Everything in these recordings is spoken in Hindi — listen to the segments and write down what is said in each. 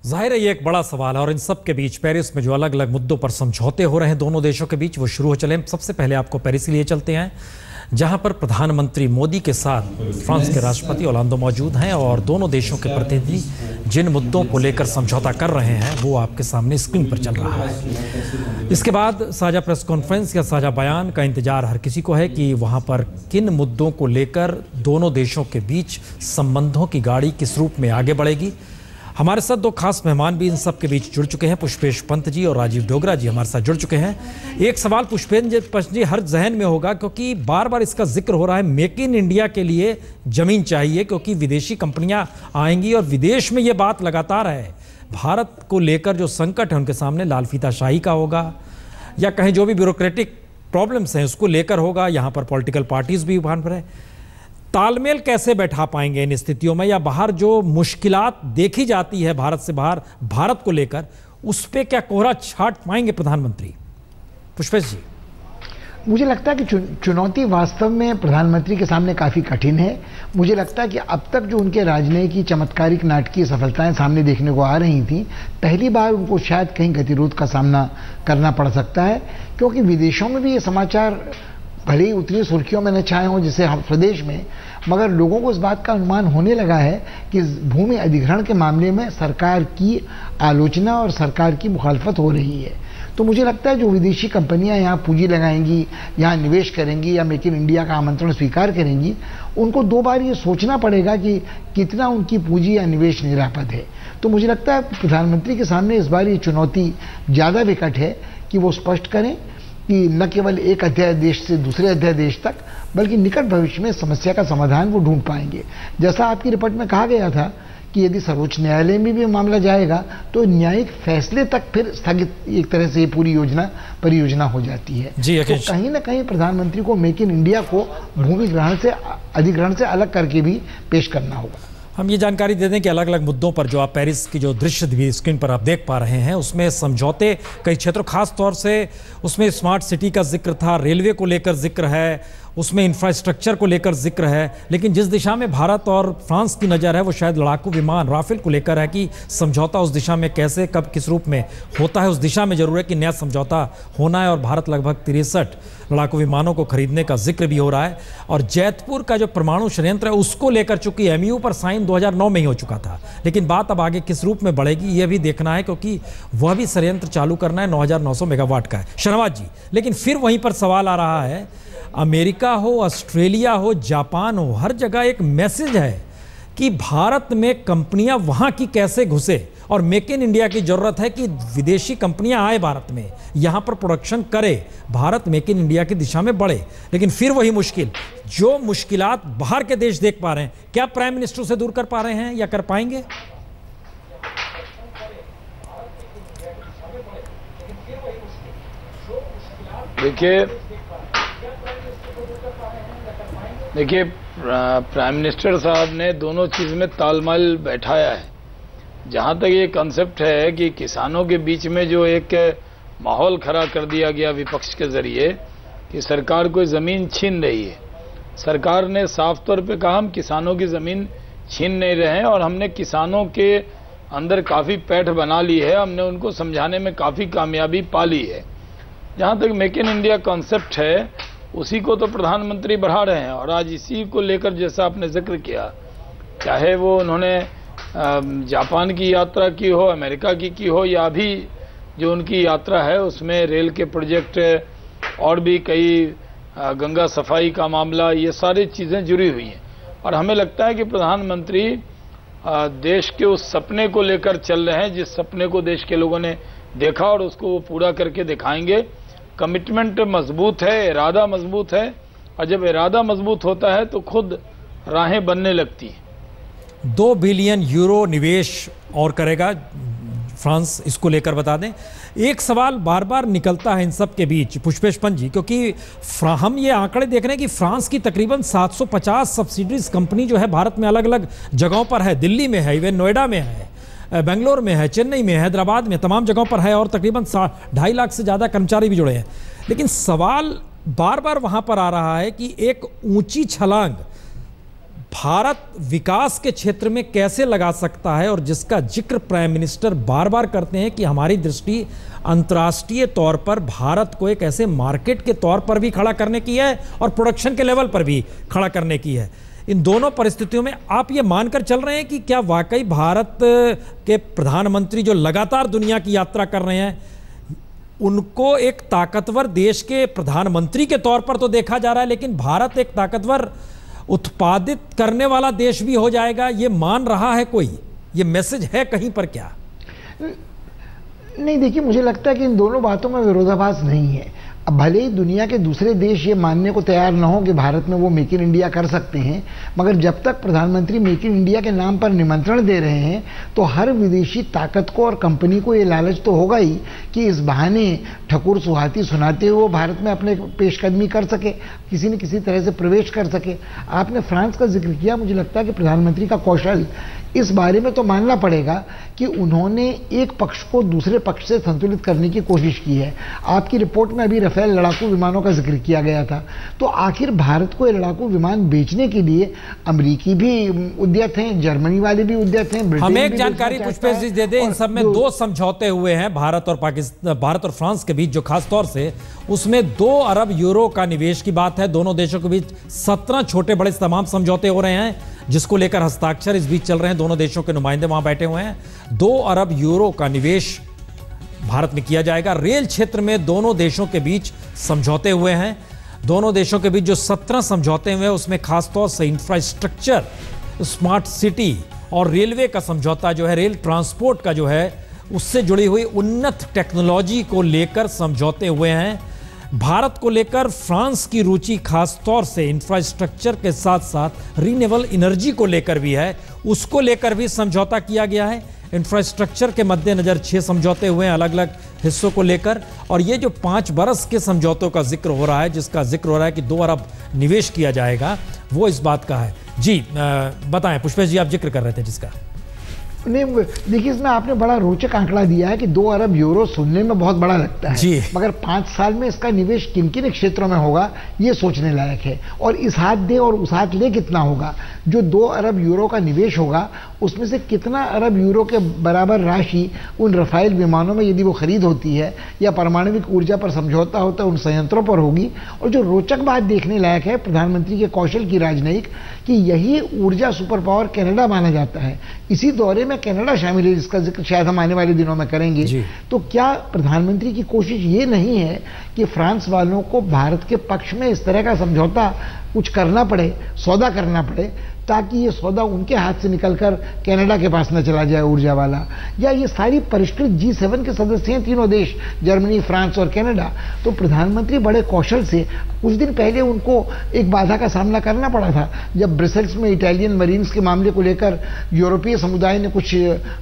जाहिर है ये एक बड़ा सवाल है और इन सब के बीच पेरिस में जो अलग अलग मुद्दों पर समझौते हो रहे हैं दोनों देशों के बीच वो शुरू हो चले। सबसे पहले आपको पेरिस लिए चलते हैं जहां पर प्रधानमंत्री मोदी के साथ फ्रांस के राष्ट्रपति ओलांदो मौजूद हैं और दोनों देशों के प्रतिनिधि जिन मुद्दों को लेकर समझौता कर रहे हैं वो आपके सामने स्क्रीन पर चल रहा है। इसके बाद साझा प्रेस कॉन्फ्रेंस या साझा बयान का इंतजार हर किसी को है कि वहां पर किन मुद्दों को लेकर दोनों देशों के बीच संबंधों की गाड़ी किस रूप में आगे बढ़ेगी। हमारे साथ दो खास मेहमान भी इन सब के बीच जुड़ चुके हैं। पुष्पेश पंत जी और राजीव डोगरा जी हमारे साथ जुड़ चुके हैं। एक सवाल पुष्पेश पंत जी हर जहन में होगा क्योंकि बार बार इसका जिक्र हो रहा है, मेक इन इंडिया के लिए जमीन चाहिए क्योंकि विदेशी कंपनियां आएंगी और विदेश में ये बात लगातार है। भारत को लेकर जो संकट है उनके सामने लाल फीताशाही का होगा या कहीं जो भी ब्यूरोक्रेटिक प्रॉब्लम्स हैं उसको लेकर होगा। यहाँ पर पॉलिटिकल पार्टीज भी उभार पर है। तालमेल कैसे बैठा पाएंगे इन स्थितियों में या बाहर जो मुश्किलात देखी जाती है भारत से बाहर भारत को लेकर उस पे क्या कोहरा छाट पाएंगे प्रधानमंत्री? पुष्पेश जी, मुझे लगता है कि चुनौती वास्तव में प्रधानमंत्री के सामने काफ़ी कठिन है। मुझे लगता है कि अब तक जो उनके राजनयिक की चमत्कारिक नाटकीय सफलताएं सामने देखने को आ रही थी, पहली बार उनको शायद कहीं गतिरोध का सामना करना पड़ सकता है क्योंकि विदेशों में भी ये समाचार भले ही उतनी सुर्खियों में न छाए हों जैसे हम प्रदेश में, मगर लोगों को इस बात का अनुमान होने लगा है कि भूमि अधिग्रहण के मामले में सरकार की आलोचना और सरकार की मुखालफत हो रही है। तो मुझे लगता है जो विदेशी कंपनियां यहाँ पूंजी लगाएंगी, यहाँ निवेश करेंगी या मेक इन इंडिया का आमंत्रण स्वीकार करेंगी, उनको दो बार ये सोचना पड़ेगा कि कितना उनकी पूंजी या निवेश निरापद है। तो मुझे लगता है प्रधानमंत्री के सामने इस बार ये चुनौती ज़्यादा विकट है कि वो स्पष्ट करें कि न केवल एक अध्यादेश से दूसरे अध्यादेश तक बल्कि निकट भविष्य में समस्या का समाधान वो ढूंढ पाएंगे। जैसा आपकी रिपोर्ट में कहा गया था कि यदि सर्वोच्च न्यायालय में भी मामला जाएगा तो न्यायिक फैसले तक फिर स्थगित एक तरह से ये पूरी परियोजना हो जाती है। तो कहीं ना कहीं प्रधानमंत्री को मेक इन इंडिया को भूमि ग्रहण से अधिग्रहण से अलग करके भी पेश करना होगा। हम ये जानकारी दे दें कि अलग अलग मुद्दों पर जो आप पेरिस की जो दृश्य भी स्क्रीन पर आप देख पा रहे हैं उसमें समझौते कई क्षेत्रों, खास तौर से उसमें स्मार्ट सिटी का जिक्र था, रेलवे को लेकर जिक्र है, उसमें इंफ्रास्ट्रक्चर को लेकर जिक्र है। लेकिन जिस दिशा में भारत और फ्रांस की नज़र है वो शायद लड़ाकू विमान राफेल को लेकर है कि समझौता उस दिशा में कैसे कब किस रूप में होता है। उस दिशा में जरूर है कि नया समझौता होना है और भारत लगभग 63 लड़ाकू विमानों को खरीदने का जिक्र भी हो रहा है। और जैतपुर का जो परमाणु संयंत्र है उसको लेकर चूंकि MOU पर साइन 2009 में ही हो चुका था, लेकिन बात अब आगे किस रूप में बढ़ेगी ये भी देखना है क्योंकि वह भी संयंत्र चालू करना है, 9900 मेगावाट का है। शहनवाज जी, लेकिन फिर वहीं पर सवाल आ रहा है, अमेरिका हो, ऑस्ट्रेलिया हो, जापान हो, हर जगह एक मैसेज है कि भारत में कंपनियां वहां की कैसे घुसे और मेक इन इंडिया की जरूरत है कि विदेशी कंपनियां आए भारत में, यहां पर प्रोडक्शन करे, भारत मेक इन इंडिया की दिशा में बढ़े। लेकिन फिर वही मुश्किल, जो मुश्किलात बाहर के देश देख पा रहे हैं, क्या प्राइम मिनिस्टर से दूर कर पा रहे हैं या कर पाएंगे? देखिए प्राइम मिनिस्टर साहब ने दोनों चीज में तालमेल बैठाया है। जहां तक ये कंसेप्ट है कि किसानों के बीच में जो एक माहौल खड़ा कर दिया गया विपक्ष के जरिए कि सरकार कोई जमीन छीन रही है, सरकार ने साफ तौर पे कहा हम किसानों की जमीन छीन नहीं रहे हैं और हमने किसानों के अंदर काफी पैठ बना ली है, हमने उनको समझाने में काफी कामयाबी पा ली है। जहां तक मेक इन इंडिया कॉन्सेप्ट है उसी को तो प्रधानमंत्री बढ़ा रहे हैं और आज इसी को लेकर जैसा आपने जिक्र किया, चाहे वो उन्होंने जापान की यात्रा की हो, अमेरिका की हो या अभी जो उनकी यात्रा है उसमें रेल के प्रोजेक्ट और भी कई गंगा सफाई का मामला, ये सारी चीज़ें जुड़ी हुई हैं। और हमें लगता है कि प्रधानमंत्री देश के उस सपने को लेकर चल रहे हैं जिस सपने को देश के लोगों ने देखा और उसको वो पूरा करके दिखाएंगे। कमिटमेंट मजबूत है, इरादा मजबूत है और जब इरादा मजबूत होता है तो खुद राहें बनने लगती हैं। 2 बिलियन यूरो निवेश और करेगा फ्रांस, इसको लेकर बता दें। एक सवाल बार बार निकलता है इन सब के बीच पुष्पेश पंत जी, क्योंकि हम ये आंकड़े देख रहे हैं कि फ्रांस की तकरीबन 750 सब्सिडीज कंपनी जो है भारत में अलग अलग जगहों पर है, दिल्ली में है, इवन नोएडा में है, बेंगलोर में है, चेन्नई में है, हैदराबाद में, तमाम जगहों पर है और तकरीबन 2.5 लाख से ज़्यादा कर्मचारी भी जुड़े हैं। लेकिन सवाल बार बार वहाँ पर आ रहा है कि एक ऊंची छलांग भारत विकास के क्षेत्र में कैसे लगा सकता है और जिसका जिक्र प्राइम मिनिस्टर बार बार करते हैं कि हमारी दृष्टि अंतर्राष्ट्रीय तौर पर भारत को एक ऐसे मार्केट के तौर पर भी खड़ा करने की है और प्रोडक्शन के लेवल पर भी खड़ा करने की है। इन दोनों परिस्थितियों में आप ये मानकर चल रहे हैं कि क्या वाकई भारत के प्रधानमंत्री जो लगातार दुनिया की यात्रा कर रहे हैं, उनको एक ताकतवर देश के प्रधानमंत्री के तौर पर तो देखा जा रहा है, लेकिन भारत एक ताकतवर उत्पादित करने वाला देश भी हो जाएगा, ये मान रहा है कोई? ये मैसेज है कहीं पर क्या? नहीं, देखिए, मुझे लगता है कि इन दोनों बातों में विरोधाभास नहीं है। अब भले ही दुनिया के दूसरे देश ये मानने को तैयार न हो कि भारत में वो मेक इन इंडिया कर सकते हैं, मगर जब तक प्रधानमंत्री मेक इन इंडिया के नाम पर निमंत्रण दे रहे हैं तो हर विदेशी ताकत को और कंपनी को ये लालच तो होगा ही कि इस बहाने ठकुर सुहाती सुनाते हुए भारत में अपने पेशकदमी कर सके, किसी न किसी तरह से प्रवेश कर सके। आपने फ्रांस का जिक्र किया, मुझे लगता है कि प्रधानमंत्री का कौशल इस बारे में तो मानना पड़ेगा कि उन्होंने एक पक्ष को दूसरे पक्ष से संतुलित करने की कोशिश की है। आपकी रिपोर्ट में अभी राफेल लड़ाकू विमानों का जिक्र किया गया था, तो आखिर भारत को ये लड़ाकू विमान बेचने के लिए अमेरिकी भी उद्यत हैं, जर्मनी वाले भी उद्यत हैं। हमें एक जानकारी पुष्पेश जी दे दें, इन सब में दो समझौते हुए हैं भारत और फ्रांस के बीच, जो खास तौर से उसमें 2 अरब यूरो का निवेश की बात है। दोनों देशों के बीच 17 छोटे बड़े तमाम समझौते हो रहे हैं, जिसको लेकर हस्ताक्षर इस बीच चल रहे हैं। दोनों देशों के नुमाइंदे वहां बैठे हुए हैं। 2 अरब यूरो का निवेश भारत में किया जाएगा। रेल क्षेत्र में दोनों देशों के बीच समझौते हुए हैं। दोनों देशों के बीच जो 17 समझौते हुए हैं उसमें खासतौर से इंफ्रास्ट्रक्चर, स्मार्ट सिटी और रेलवे का समझौता जो है, रेल ट्रांसपोर्ट का जो है, उससे जुड़ी हुई उन्नत टेक्नोलॉजी को लेकर समझौते हुए हैं। भारत को लेकर फ्रांस की रुचि खास तौर से इंफ्रास्ट्रक्चर के साथ साथ रिन्यूएबल एनर्जी को लेकर भी है, उसको लेकर भी समझौता किया गया है। इंफ्रास्ट्रक्चर के मद्देनजर 6 समझौते हुए हैं अलग अलग हिस्सों को लेकर, और ये जो 5 बरस के समझौतों का जिक्र हो रहा है, जिसका जिक्र हो रहा है कि 2 अरब निवेश किया जाएगा, वो इस बात का है। जी बताएं पुष्पेश जी, आप जिक्र कर रहे थे जिसका। नहीं, देखिए, इसमें आपने बड़ा रोचक आंकड़ा दिया है कि 2 अरब यूरो सुनने में बहुत बड़ा लगता है, मगर 5 साल में इसका निवेश किन किन क्षेत्रों में होगा ये सोचने लायक है। और इस हाथ दे और उस हाथ ले कितना होगा। जो 2 अरब यूरो का निवेश होगा उसमें से कितना अरब यूरो के बराबर राशि उन राफेल विमानों में यदि वो खरीद होती है या परमाणविक ऊर्जा पर समझौता होता है उन संयंत्रों पर होगी। और जो रोचक बात देखने लायक है प्रधानमंत्री के कौशल की राजनयिक, कि यही ऊर्जा सुपर पावर कनाडा माना जाता है। इसी दौरे में कनाडा शामिल है, जिसका जिक्र शायद हम आने वाले दिनों में करेंगे। तो क्या प्रधानमंत्री की कोशिश ये नहीं है कि फ्रांस वालों को भारत के पक्ष में इस तरह का समझौता कुछ करना पड़े, सौदा करना पड़े, ताकि ये सौदा उनके हाथ से निकलकर कनाडा के पास न चला जाए ऊर्जा वाला? या ये सारी परिष्कृत G7 के सदस्य हैं तीनों देश, जर्मनी, फ्रांस और कनाडा। तो प्रधानमंत्री बड़े कौशल से, कुछ दिन पहले उनको एक बाधा का सामना करना पड़ा था जब ब्रसेल्स में इटालियन मरीन्स के मामले को लेकर यूरोपीय समुदाय ने कुछ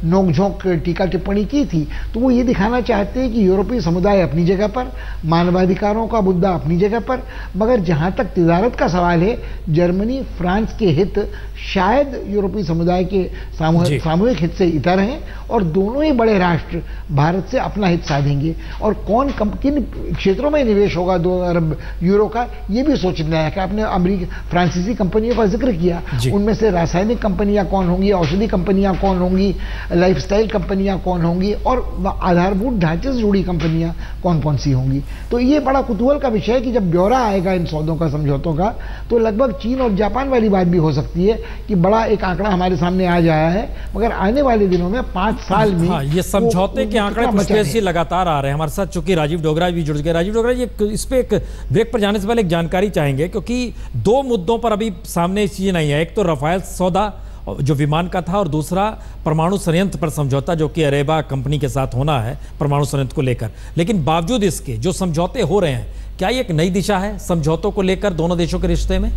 नोकझोंक टीका टिप्पणी की थी। तो वो ये दिखाना चाहते हैं कि यूरोपीय समुदाय अपनी जगह पर, मानवाधिकारों का मुद्दा अपनी जगह पर, मगर जहाँ तक तिजारत का सवाल है, जर्मनी फ्रांस के हित शायद यूरोपीय समुदाय के सामूहिक हित से इतर हैं, और दोनों ही बड़े राष्ट्र भारत से अपना हित साधेंगे। और कौन किन क्षेत्रों में निवेश होगा 2 अरब यूरो का, ये भी सोचना है। कि आपने अमेरिकी फ्रांसीसी कंपनियों का जिक्र किया, उनमें से रासायनिक कंपनियां कौन होंगी, औषधि कंपनियां कौन होंगी, लाइफस्टाइल कंपनियां कौन होंगी, और आधारभूत ढांचे से जुड़ी कंपनियां कौन कौन सी होंगी। तो ये बड़ा कुतूहल का विषय है कि जब ब्यौरा आएगा इन सौदों का, समझौतों का, तो लगभग चीन और जापान वाली बात भी हो सकती है कि बड़ा एक आंकड़ा हमारे सामने आ जाया है, मगर आने वाले दिनों में 5 साल में ये समझौते के आंकड़े पुष्पेश जी लगातार आ रहे हैं। हमारे साथ चूंकि राजीव डोगरा भी जुड़ गए। राजीव डोगरा जी, इस पे एक ब्रेक पर जाने से पहले एक जानकारी चाहेंगे, क्योंकि 2 मुद्दों पर अभी सामने चीज नहीं है। एक तो राफेल सौदा जो विमान का था, और दूसरा परमाणु संयंत्र पर समझौता जो कि अरेबा कंपनी के साथ होना है परमाणु संयंत्र को लेकर। लेकिन बावजूद इसके जो समझौते हो रहे हैं, क्या ये एक नई दिशा है समझौतों को लेकर दोनों देशों के रिश्ते में?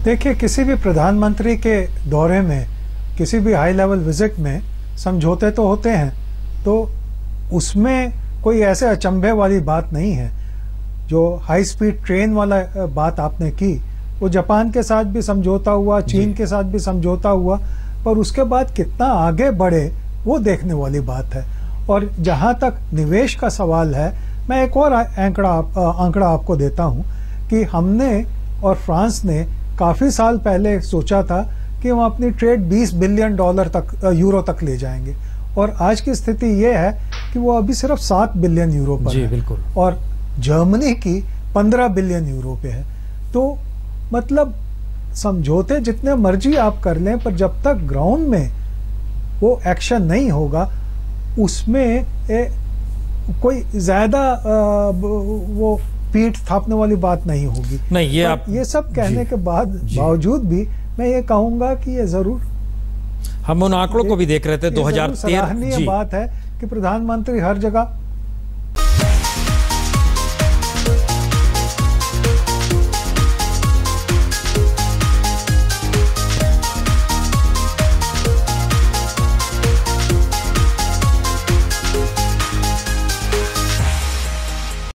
देखिए, किसी भी प्रधानमंत्री के दौरे में, किसी भी हाई लेवल विजिट में समझौते तो होते हैं, तो उसमें कोई ऐसे अचंभे वाली बात नहीं है। जो हाई स्पीड ट्रेन वाला बात आपने की, वो जापान के साथ भी समझौता हुआ, चीन के साथ भी समझौता हुआ, पर उसके बाद कितना आगे बढ़े वो देखने वाली बात है। और जहाँ तक निवेश का सवाल है, मैं एक और आंकड़ा आपको देता हूँ कि हमने और फ्रांस ने काफी साल पहले सोचा था कि हम अपनी ट्रेड $20 बिलियन तक यूरो तक ले जाएंगे, और आज की स्थिति ये है कि वो अभी सिर्फ 7 बिलियन यूरो पर जी, है, बिल्कुल। और जर्मनी की 15 बिलियन यूरो पे है। तो मतलब समझौते जितने मर्जी आप कर लें, पर जब तक ग्राउंड में वो एक्शन नहीं होगा उसमें कोई ज्यादा वो पीठ थापने वाली बात नहीं होगी। नहीं, ये आप ये सब कहने के बावजूद भी मैं ये कहूंगा कि ये जरूर, हम उन आंकड़ों को भी देख रहे थे 2013। सराहनीय बात है कि प्रधानमंत्री हर जगह